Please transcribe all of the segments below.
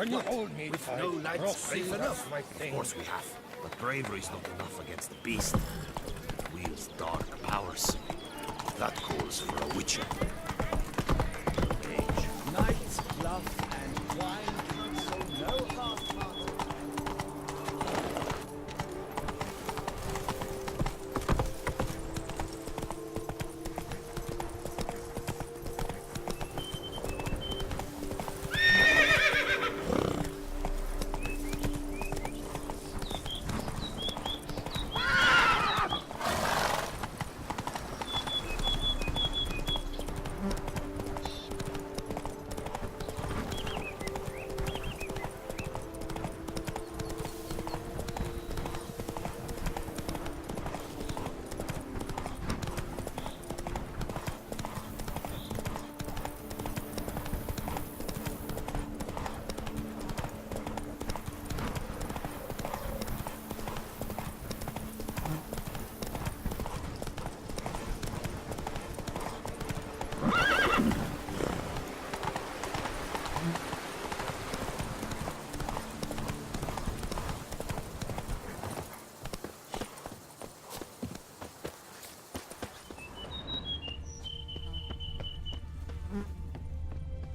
When you hold me With tight, no lights Rossi, brave that's enough. my Of thing. course we have. But bravery's not enough against the beast. It wields dark powers. That calls for a witcher. Knights, bluff, and wine counsel no half-hearted.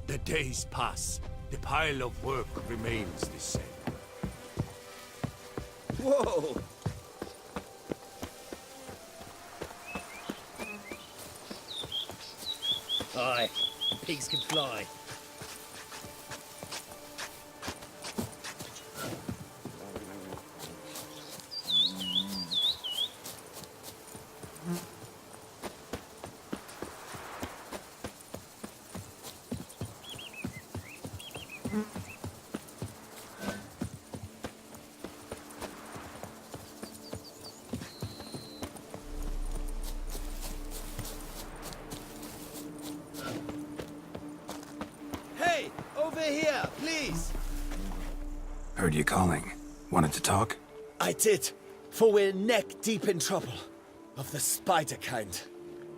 The days pass. The pile of work remains the same. Whoa! Aye, pigs can fly. Hey, over here, please! Heard you calling. Wanted to talk? I did, for we're neck-deep in trouble. Of the spider kind.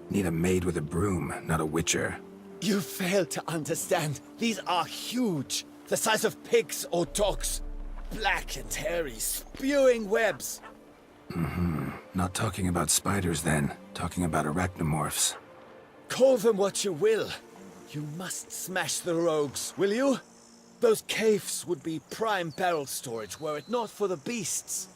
Need a maid with a broom, not a witcher. You fail to understand. These are huge. The size of pigs or dogs. Black and hairy, spewing webs. Not talking about spiders then. Talking about arachnomorphs. Call them what you will. You must smash the rogues, will you? Those caves would be prime barrel storage were it not for the beasts.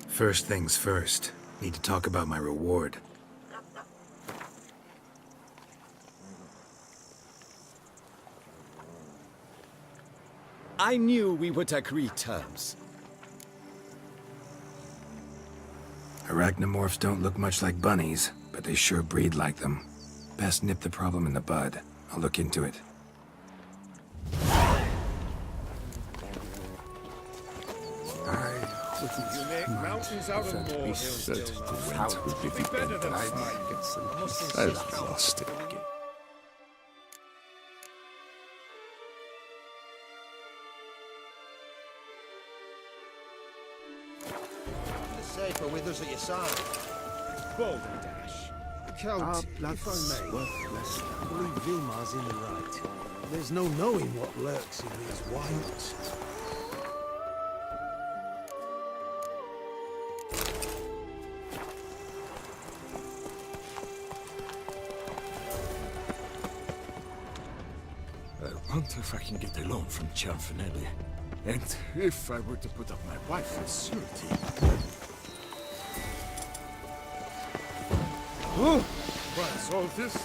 First things first. Need to talk about my reward. I knew we would agree terms. Arachnomorphs don't look much like bunnies, but they sure breed like them. Best nip the problem in the bud. I'll look into it. You make mountains out of molehills, still. would be Be better than mine. I must insist. lost it again. The safer with us at your side. Balderdash. Count, if I may. Worthless. I believe Vilmar's in the right. There's no knowing what lurks in these wilds. I wonder if I can get a loan from Cianfanelli. And if I were to put up my wife as surety. What's all this?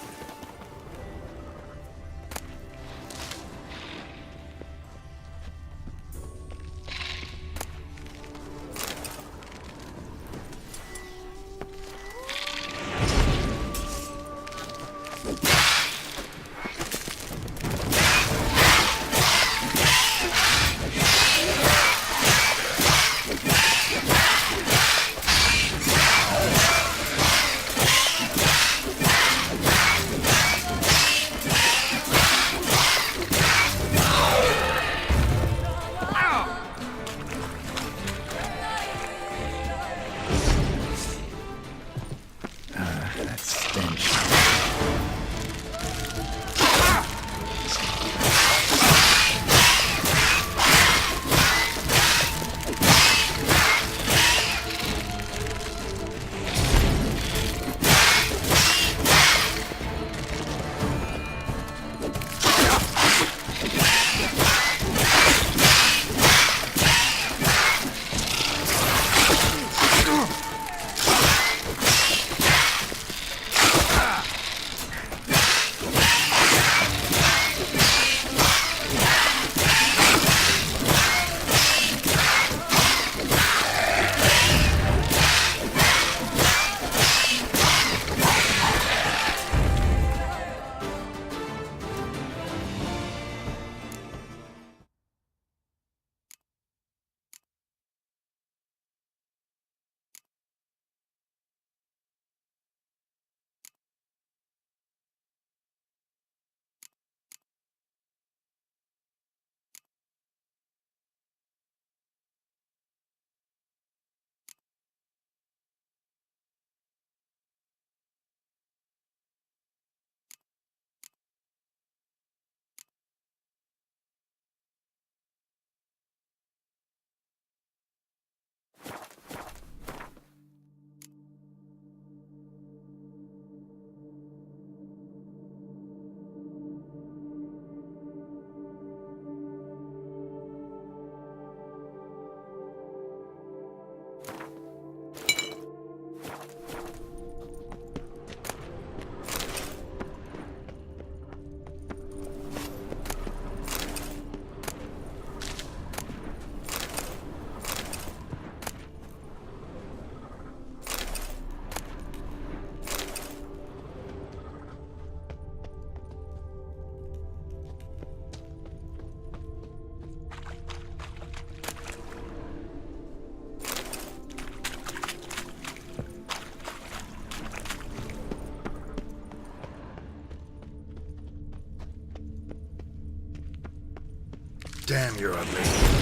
Damn, you're ugly.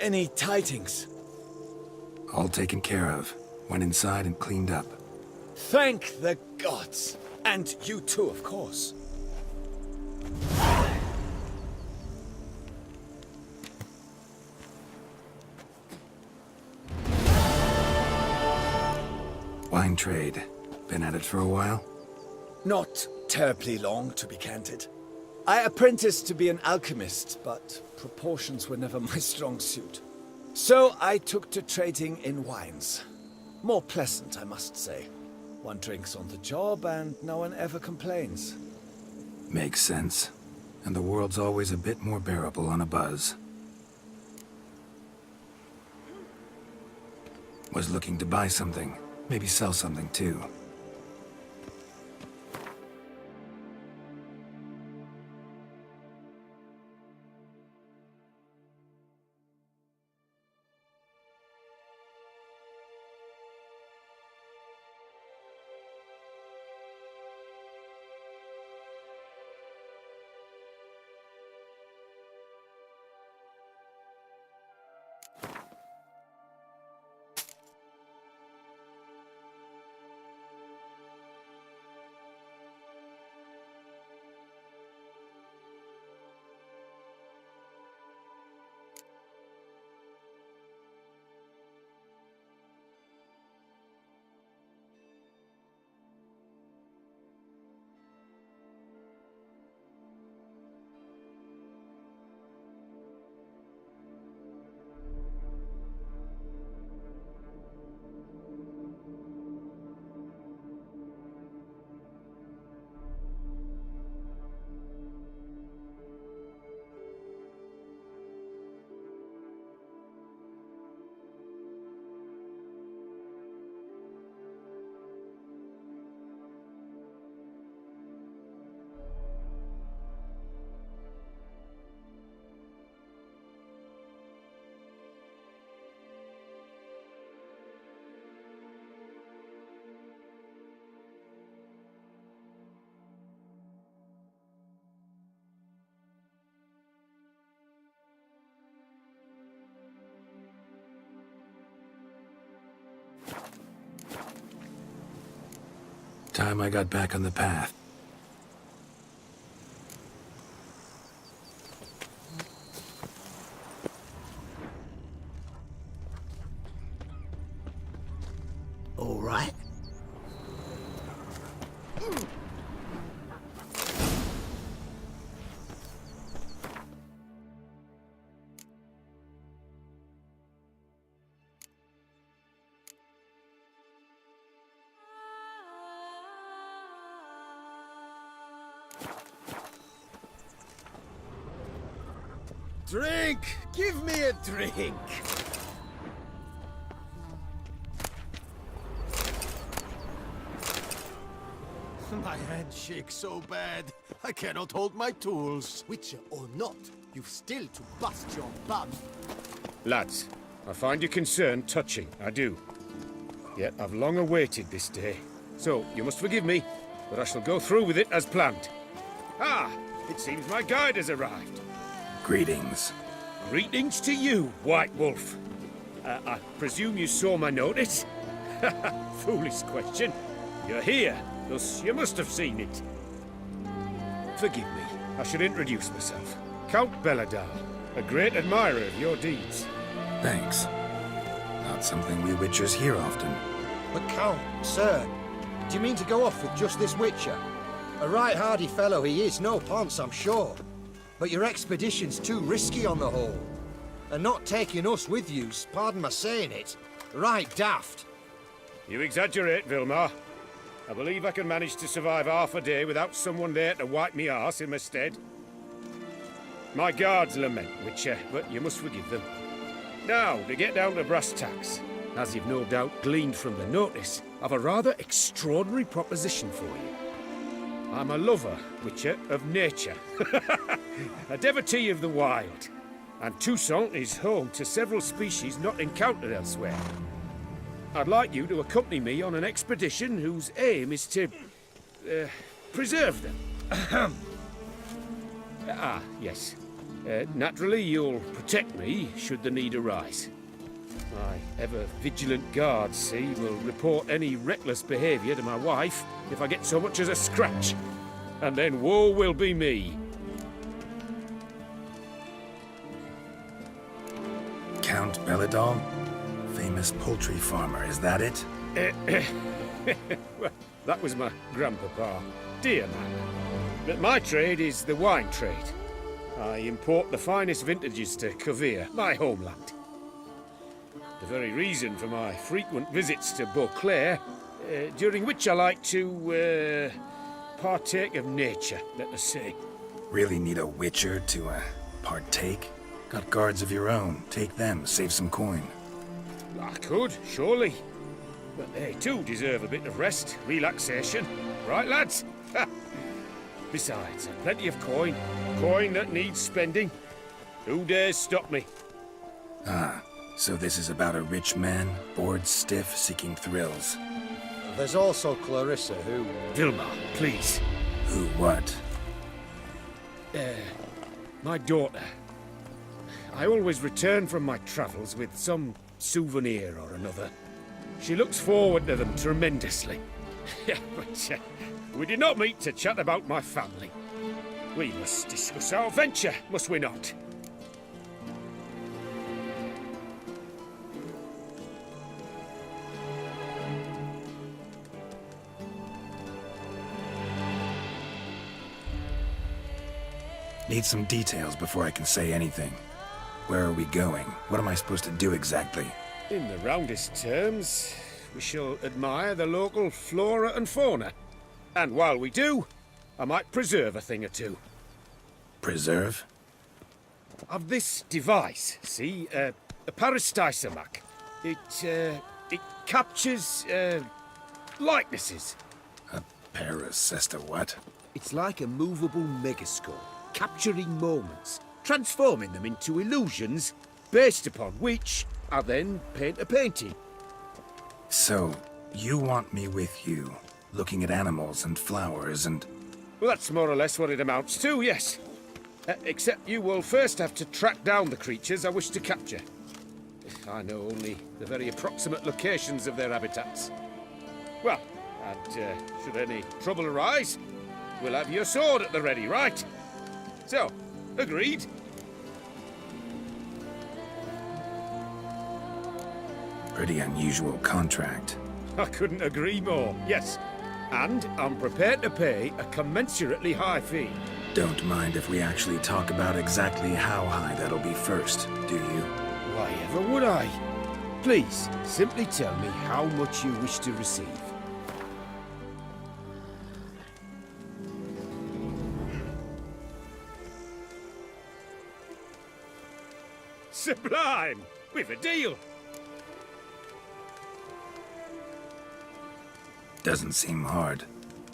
Any tidings? All taken care of. Went inside and cleaned up. Thank the gods! And you too, of course. Wine trade. Been at it for a while? Not terribly long, to be candid. I apprenticed to be an alchemist, but proportions were never my strong suit. So I took to trading in wines. More pleasant, I must say. One drinks on the job and no one ever complains. Makes sense. And the world's always a bit more bearable on a buzz. Was looking to buy something. Maybe sell something too. Time I got back on the path. Drink! Give me a drink! My hand shakes so bad, I cannot hold my tools. Witcher or not, you've still to bust your bum. Lads, I find your concern touching, I do. Yet I've long awaited this day. So, you must forgive me, but I shall go through with it as planned. Ah, it seems my guide has arrived. Greetings. Greetings to you, White Wolf. I presume you saw my notice? Foolish question. You're here, thus you must have seen it. Forgive me, I should introduce myself. Count Belladal, a great admirer of your deeds. Thanks. Not something we Witchers hear often. But Count, sir, do you mean to go off with just this Witcher? A right hardy fellow he is, no ponce, I'm sure. But your expedition's too risky on the whole. And not taking us with you's, pardon my saying it, right daft. You exaggerate, Vilmar. I believe I can manage to survive half a day without someone there to wipe me arse in my stead. My guards lament, Witcher, but you must forgive them. Now, to get down to brass tacks. As you've no doubt gleaned from the notice, I've a rather extraordinary proposition for you. I'm a lover, Witcher, of nature. A devotee of the wild. And Toussaint is home to several species not encountered elsewhere. I'd like you to accompany me on an expedition whose aim is to preserve them. Yes. Naturally, you'll protect me should the need arise. My ever-vigilant guards, see, will report any reckless behaviour to my wife if I get so much as a scratch. And then woe will be me. Count Belladal? Famous poultry farmer, is that it? Well, that was my grandpapa. Dear man. But my trade is the wine trade. I import the finest vintages to Covere, my homeland. The very reason for my frequent visits to Beauclair, during which I like to partake of nature, let us say. Really need a Witcher to partake? Got guards of your own. Take them, save some coin. I could, surely. But they too deserve a bit of rest, relaxation. Right, lads? Besides, plenty of coin. Coin that needs spending. Who dares stop me? Ah, so this is about a rich man, bored stiff, seeking thrills. There's also Clarissa, who... Vilmar, please. Who what? My daughter. I always return from my travels with some souvenir or another. She looks forward to them tremendously. But we did not meet to chat about my family. We must discuss our venture, must we not? Need some details before I can say anything. Where are we going? What am I supposed to do exactly? In the roundest terms, we shall admire the local flora and fauna. And while we do, I might preserve a thing or two. Preserve? Of this device, see, a peristysomac. It captures, likenesses. A paracesta what? It's like a movable megascope, capturing moments, transforming them into illusions, Based upon which, I then paint a painting. So, you want me with you, looking at animals and flowers and... Well, that's more or less what it amounts to, yes. Except you will first have to track down the creatures I wish to capture. I know only the very approximate locations of their habitats. Well, and should any trouble arise, we'll have your sword at the ready, right? So, agreed? Pretty unusual contract. I couldn't agree more. Yes, And I'm prepared to pay a commensurately high fee. Don't mind if we actually talk about exactly how high that'll be first, do you? Why ever would I? Please, simply tell me how much you wish to receive. Sublime! We've a deal! Doesn't seem hard.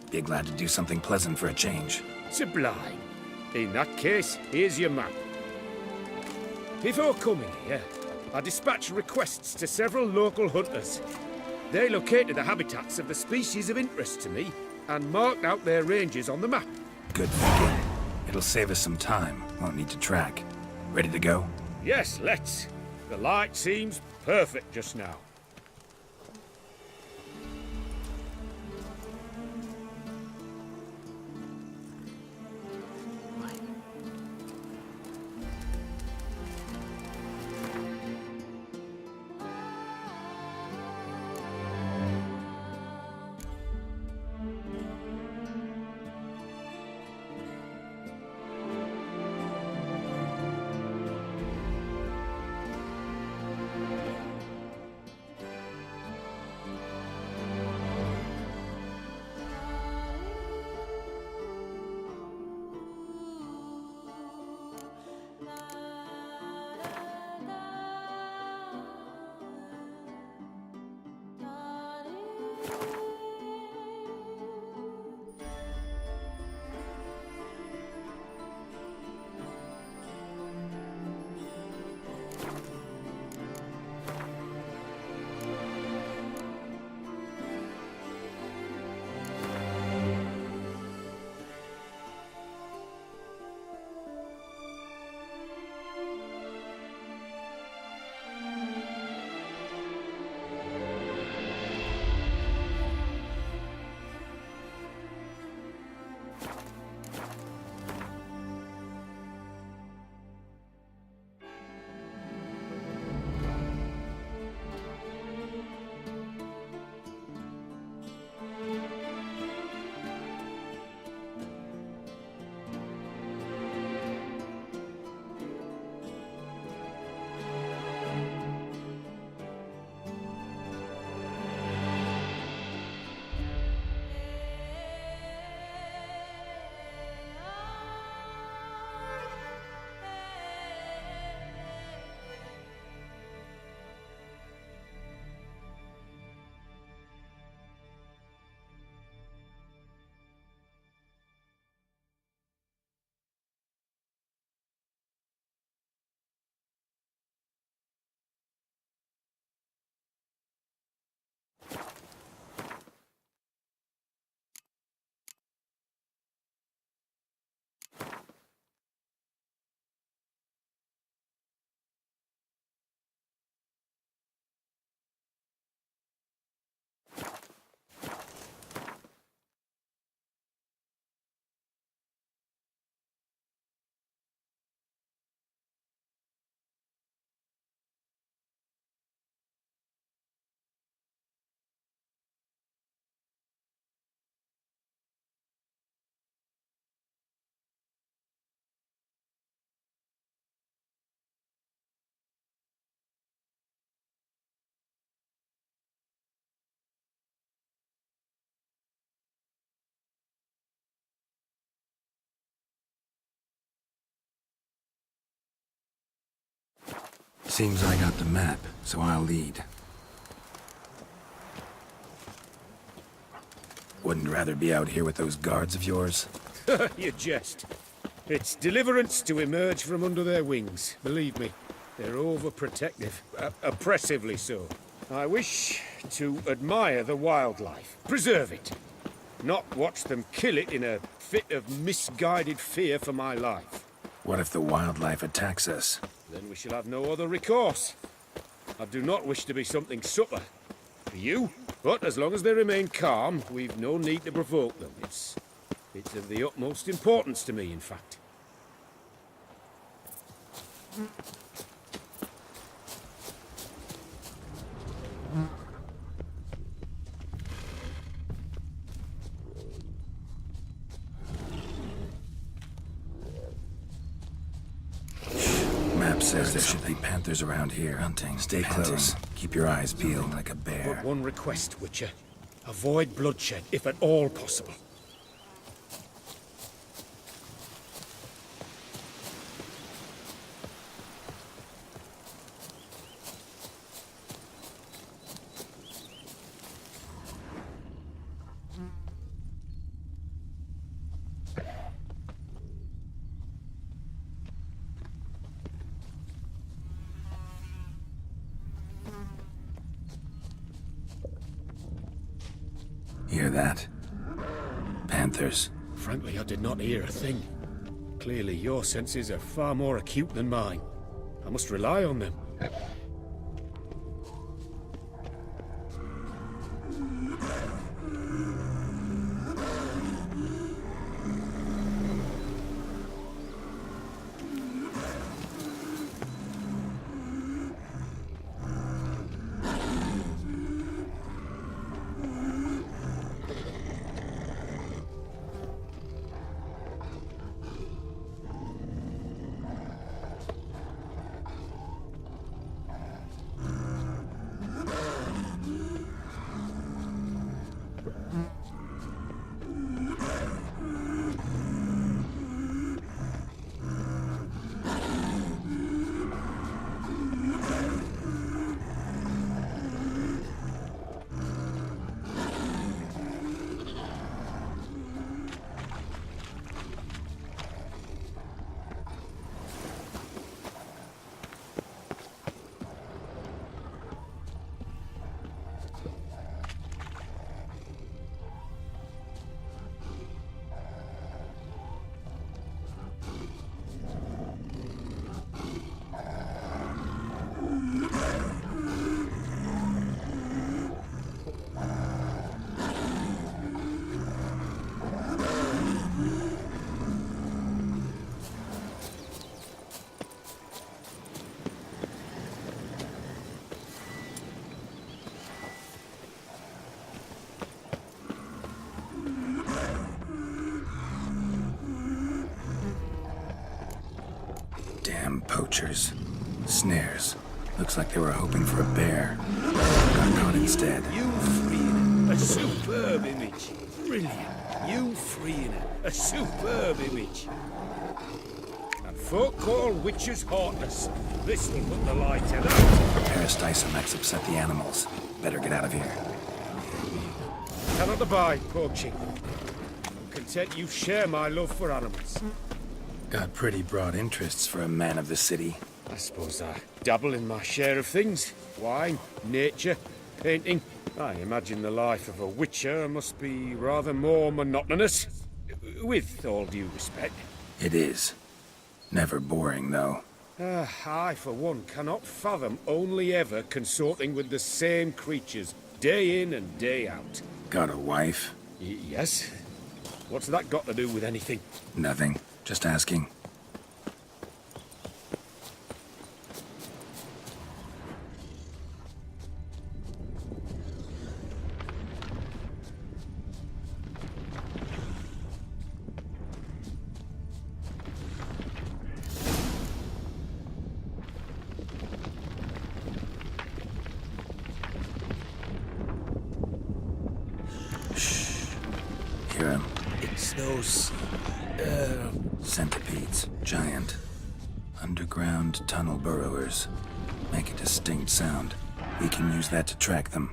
Be glad to do something pleasant for a change. Sublime. In that case, here's your map. Before coming here, I dispatched requests to several local hunters. They located the habitats of the species of interest to me and marked out their ranges on the map. Good thinking. It'll save us some time. Won't need to track. Ready to go? Yes, let's. The light seems perfect just now. Seems I got the map, so I'll lead. Wouldn't rather be out here with those guards of yours? You jest. It's deliverance to emerge from under their wings, believe me. They're overprotective, oppressively so. I wish to admire the wildlife, preserve it, not watch them kill it in a fit of misguided fear for my life. What if the wildlife attacks us? Then we shall have no other recourse. I do not wish to be something supper for you, but as long as they remain calm, we've no need to provoke them. It's of the utmost importance to me, in fact. Map says there should be panthers around here hunting. Stay close. Keep your eyes peeled like a bear. But one request, Witcher. Avoid bloodshed, if at all possible. Hear that? Panthers. Frankly, I did not hear a thing. Clearly, your senses are far more acute than mine. I must rely on them. Damn poachers. Snares. Looks like they were hoping for a bear. Got caught instead. You freeing it. A superb image. Brilliant. You freeing it. A superb image. And folk call witches heartless. This will put the light to that. Parastysomachs upset the animals. Better get out of here. Cannot abide poaching. I'm content you share my love for animals. Got pretty broad interests for a man of the city. I suppose I dabble in my share of things. Wine, nature, painting. I imagine the life of a witcher must be rather more monotonous. With all due respect. It is. Never boring, though. I, for one, cannot fathom only ever consorting with the same creatures, day in and day out. Got a wife? Yes? What's that got to do with anything? Nothing. Just asking. Hear him. It's those... Centipedes. Giant. Underground tunnel burrowers. Make a distinct sound. We can use that to track them.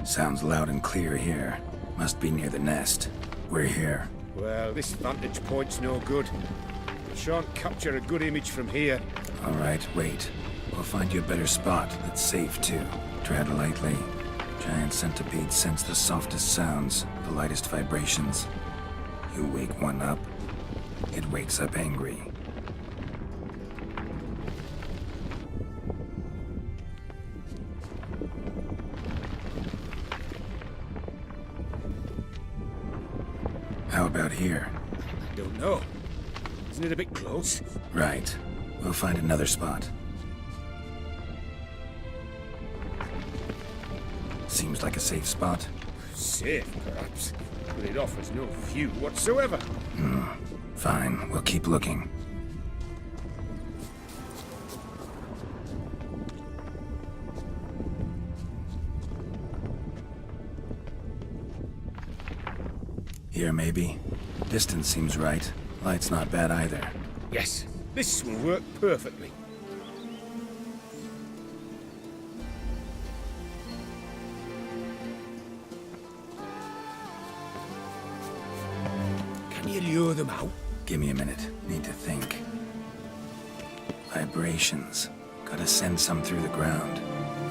Sounds loud and clear here. Must be near the nest. We're here. Well, this vantage point's no good. I shan't capture a good image from here. All right, wait. We'll find you a better spot that's safe, too. Tread lightly. Giant centipedes sense the softest sounds, the lightest vibrations. You wake one up, it wakes up angry. How about here? Don't know. Isn't it a bit close? Right. We'll find another spot. Seems like a safe spot. Safe, perhaps. But it offers no view whatsoever. Fine, we'll keep looking. Here, maybe. Distance seems right. Light's not bad either. Yes, this will work perfectly. Can you lure them out? Give me a minute. Need to think. Vibrations. Gotta send some through the ground.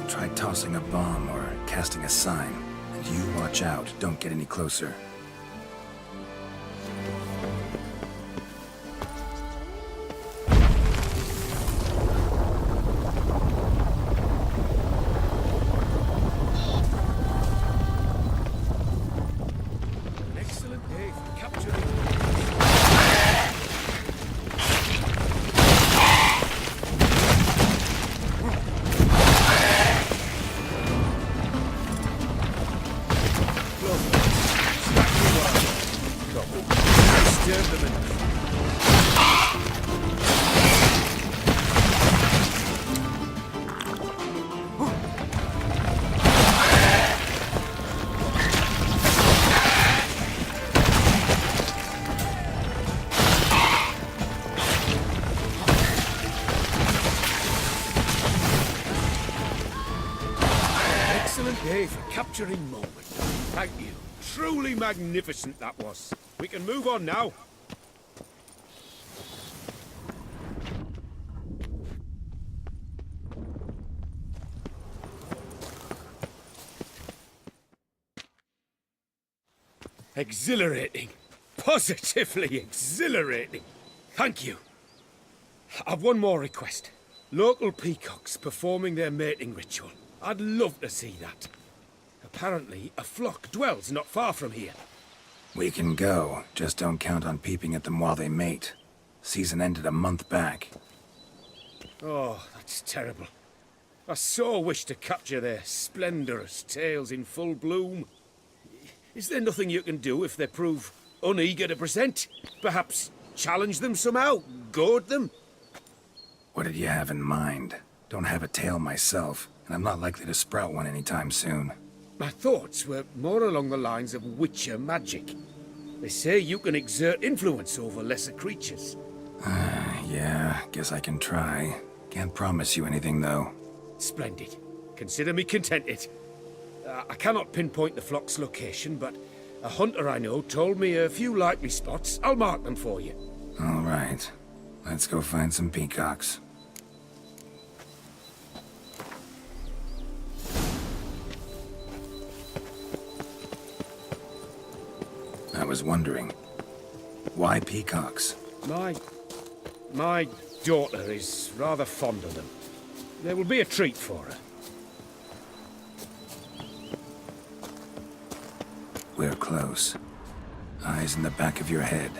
I'll try tossing a bomb or casting a sign. And you watch out. Don't get any closer. An excellent day for capturing. Disturb them enough. Excellent day for capturing moment. Thank you. Truly magnificent that was. We can move on now. Exhilarating. Positively exhilarating. Thank you. I've one more request. Local peacocks performing their mating ritual. I'd love to see that. Apparently, a flock dwells not far from here. We can go. Just don't count on peeping at them while they mate. Season ended a month back. Oh, that's terrible. I so wish to capture their splendorous tails in full bloom. Is there nothing you can do if they prove uneager to present? Perhaps challenge them somehow? Goad them? What did you have in mind? Don't have a tail myself, and I'm not likely to sprout one anytime soon. My thoughts were more along the lines of witcher magic. They say you can exert influence over lesser creatures. Yeah, guess I can try. Can't promise you anything, though. Splendid. Consider me contented. I cannot pinpoint the flock's location, but a hunter I know told me a few likely spots. I'll mark them for you. All right. Let's go find some peacocks. I was wondering, why peacocks? My daughter is rather fond of them. There will be a treat for her. We're close. Eyes in the back of your head.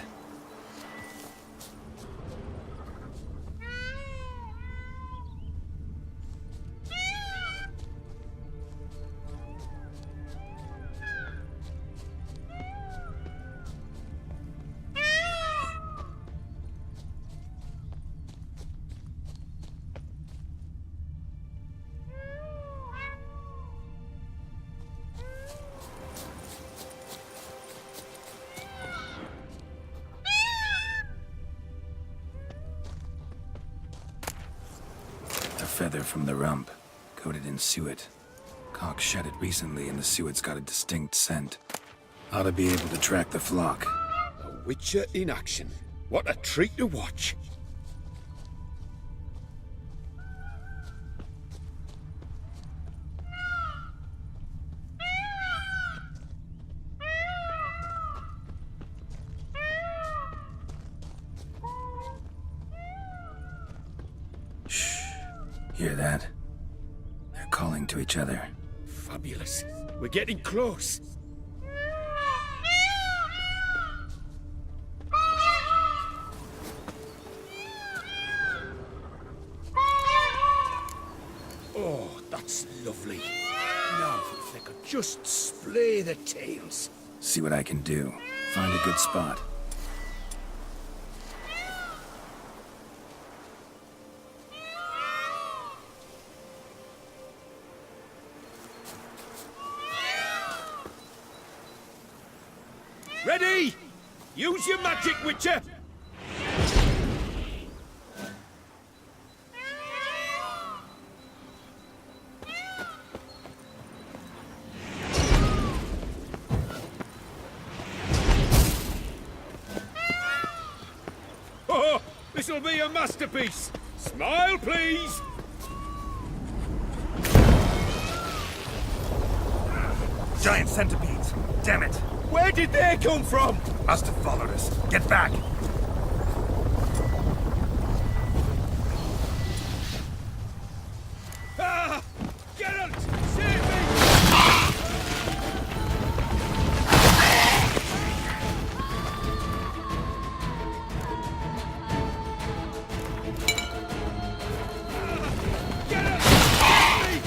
A feather from the rump, coated in suet. Cock shed it recently and the suet's got a distinct scent. Ought to be able to track the flock. A witcher in action. What a treat to watch. Hear that? They're calling to each other. Fabulous. We're getting close. just splay the tails. See what I can do. Find a good spot. Ready? Use your magic, Witcher! Oh, this'll be a masterpiece! Smile, please! Giant centipedes! Damn it! Where did they come from? Must have followed us. Get back! Ah! Geralt! Save me! Geralt! Save me!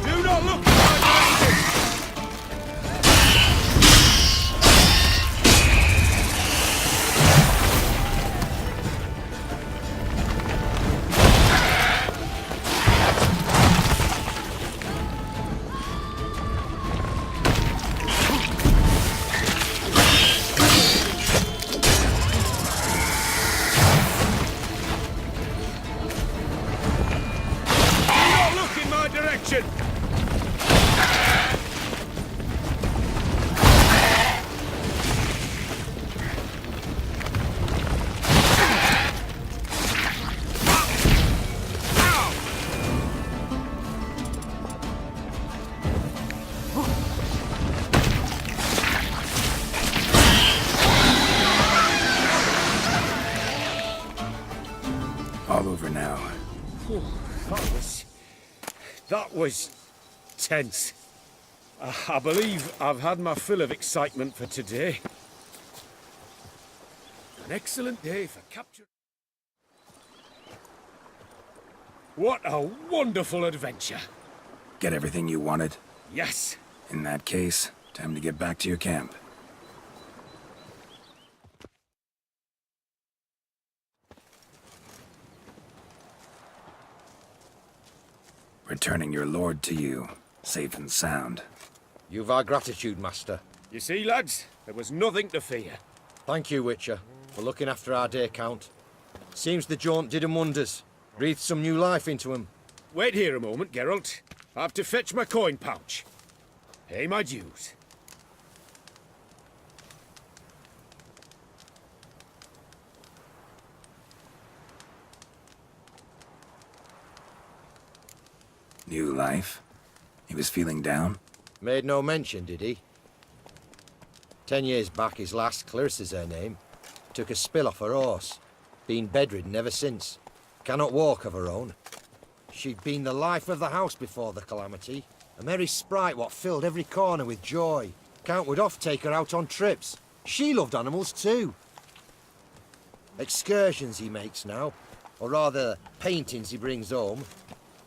Do not look in my direction! Do not look in my direction! All over now. That was tense. I believe I've had my fill of excitement for today. An excellent day for capture. What a wonderful adventure. Get everything you wanted? Yes. In that case, time to get back to your camp. Returning your lord to you, safe and sound. You've our gratitude, Master. You see, lads, there was nothing to fear. Thank you, Witcher, for looking after our day count. Seems the jaunt did 'em wonders. Breathed some new life into 'em. Wait here a moment, Geralt. I have to fetch my coin pouch. Pay my dues. New life? He was feeling down? Made no mention, did he? 10 years back, his last, Clarissa's her name, took a spill off her horse. Been bedridden ever since. Cannot walk of her own. She'd been the life of the house before the calamity. A merry sprite what filled every corner with joy. Count would oft take her out on trips. She loved animals too. Excursions he makes now, or rather paintings he brings home.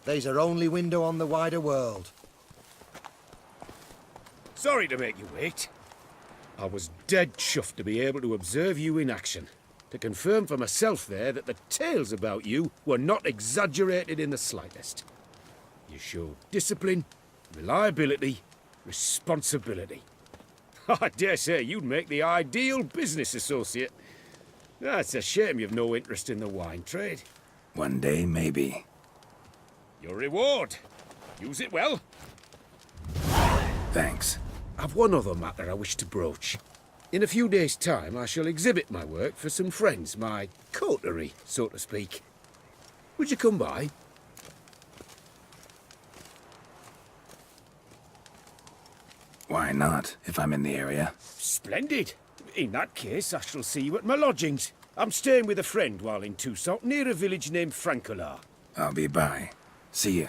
They's her only window on the wider world. Sorry to make you wait. I was dead chuffed to be able to observe you in action. To confirm for myself there that the tales about you were not exaggerated in the slightest. You showed discipline, reliability, responsibility. I dare say you'd make the ideal business associate. It's a shame you've no interest in the wine trade. One day, maybe. Your reward. Use it well. Thanks. I've one other matter I wish to broach. In a few days' time, I shall exhibit my work for some friends, my coterie, so to speak. Would you come by? Why not, if I'm in the area? Splendid. In that case, I shall see you at my lodgings. I'm staying with a friend while in Toussaint, near a village named Francolar. I'll be by. See ya.